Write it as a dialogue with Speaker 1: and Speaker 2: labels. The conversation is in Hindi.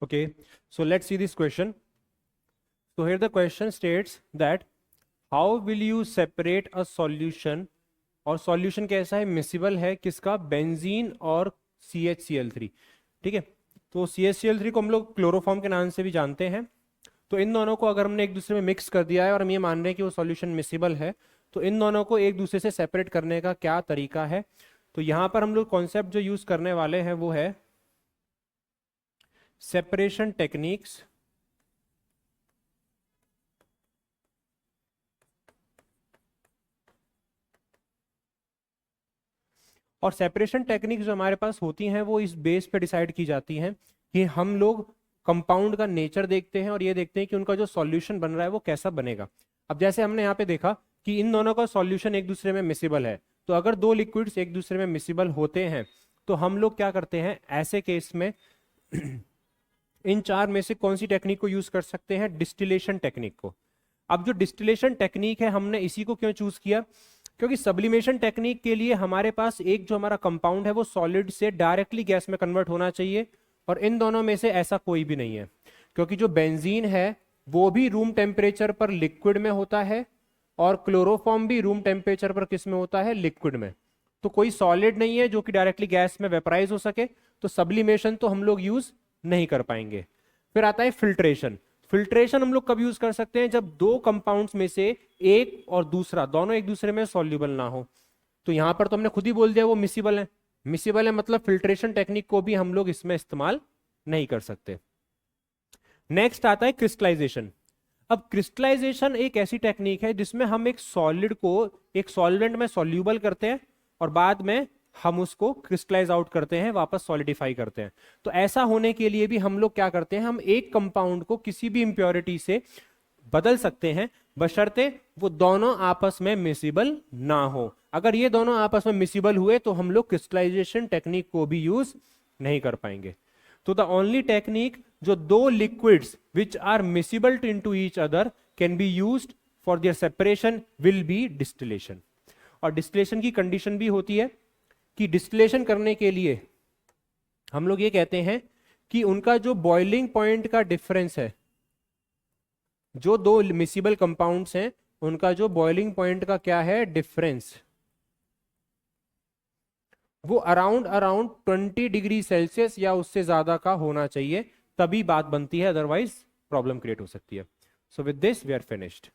Speaker 1: Okay, so let's see this question. So here the question states that how will you separate a solution, और सॉल्यूशन कैसा है, मिसिबल है, किसका, बेंजीन और CHCl3। ठीक है, तो CHCl3 को हम लोग क्लोरोफॉर्म के नाम से भी जानते हैं। तो इन दोनों को अगर हमने एक दूसरे में मिक्स कर दिया है और हम ये मान रहे हैं कि वो सॉल्यूशन मिसिबल है, तो इन दोनों को एक दूसरे से सेपरेट करने का क्या तरीका है। तो यहाँ पर हम लोग कॉन्सेप्ट जो यूज करने वाले हैं वो है सेपरेशन टेक्निक्स। और सेपरेशन टेक्निक जो हमारे पास होती हैं वो इस बेस पे डिसाइड की जाती हैं कि हम लोग कंपाउंड का नेचर देखते हैं और ये देखते हैं कि उनका जो सॉल्यूशन बन रहा है वो कैसा बनेगा। अब जैसे हमने यहाँ पे देखा कि इन दोनों का सॉल्यूशन एक दूसरे में मिसिबल है, तो अगर दो लिक्विड्स एक दूसरे में मिसिबल होते हैं तो हम लोग क्या करते हैं ऐसे केस में इन चार में से कौन सी टेक्निक को यूज कर सकते हैं, डिस्टिलेशन टेक्निक को। अब जो डिस्टिलेशन टेक्निक है हमने इसी को क्यों चूज किया, क्योंकि सब्लिमेशन टेक्निक के लिए हमारे पास एक जो हमारा कंपाउंड है वो सॉलिड से डायरेक्टली गैस में कन्वर्ट होना चाहिए, और इन दोनों में से ऐसा कोई भी नहीं है, क्योंकि जो बेंजीन है वो भी रूम टेम्परेचर पर लिक्विड में होता है और क्लोरोफॉर्म भी रूम टेम्परेचर पर किस में होता है, लिक्विड में। तो कोई सॉलिड नहीं है जो कि डायरेक्टली गैस में वेपराइज हो सके, तो सब्लिमेशन तो हम लोग यूज नहीं कर पाएंगे। फिर आता है फिल्ट्रेशन। फिल्ट्रेशन हम लोग कब यूज कर सकते हैं, जब दो कंपाउंड्स में से एक और दूसरा दोनों एक दूसरे में सॉल्युबल ना हो। तो यहां पर तो हमने खुद ही बोल दिया वो मिसिबल है, मिसिबल है मतलब फिल्ट्रेशन टेक्निक को भी हम लोग इसमें इस्तेमाल नहीं कर सकते। नेक्स्ट आता है क्रिस्टलाइजेशन। अब क्रिस्टलाइजेशन एक ऐसी टेक्निक है जिसमें हम एक सॉलिड को एक सॉल्वेंट में सॉल्यूबल करते हैं और बाद में हम उसको क्रिस्टलाइज आउट करते हैं, वापस सॉलिडिफाई करते हैं। तो ऐसा होने के लिए भी हम लोग क्या करते हैं, हम एक कंपाउंड को किसी भी इंप्योरिटी से बदल सकते हैं, बशर्ते वो दोनों आपस में मिसिबल ना हो। अगर ये दोनों आपस में मिसिबल हुए तो हम लोग क्रिस्टलाइजेशन टेक्निक को भी यूज नहीं कर पाएंगे। तो द ओनली टेक्निक जो दो liquids which are miscible into each other can be used for their separation will be distillation. और डिस्टिलेशन की कंडीशन भी होती है कि डिस्टिलेशन करने के लिए हम लोग ये कहते हैं कि उनका जो बॉइलिंग पॉइंट का डिफरेंस है, जो दो मिसिबल कंपाउंड्स हैं उनका जो बॉइलिंग पॉइंट का क्या है, डिफरेंस, वो अराउंड 20 डिग्री सेल्सियस या उससे ज्यादा का होना चाहिए, तभी बात बनती है, अदरवाइज प्रॉब्लम क्रिएट हो सकती है। So with this we are finished.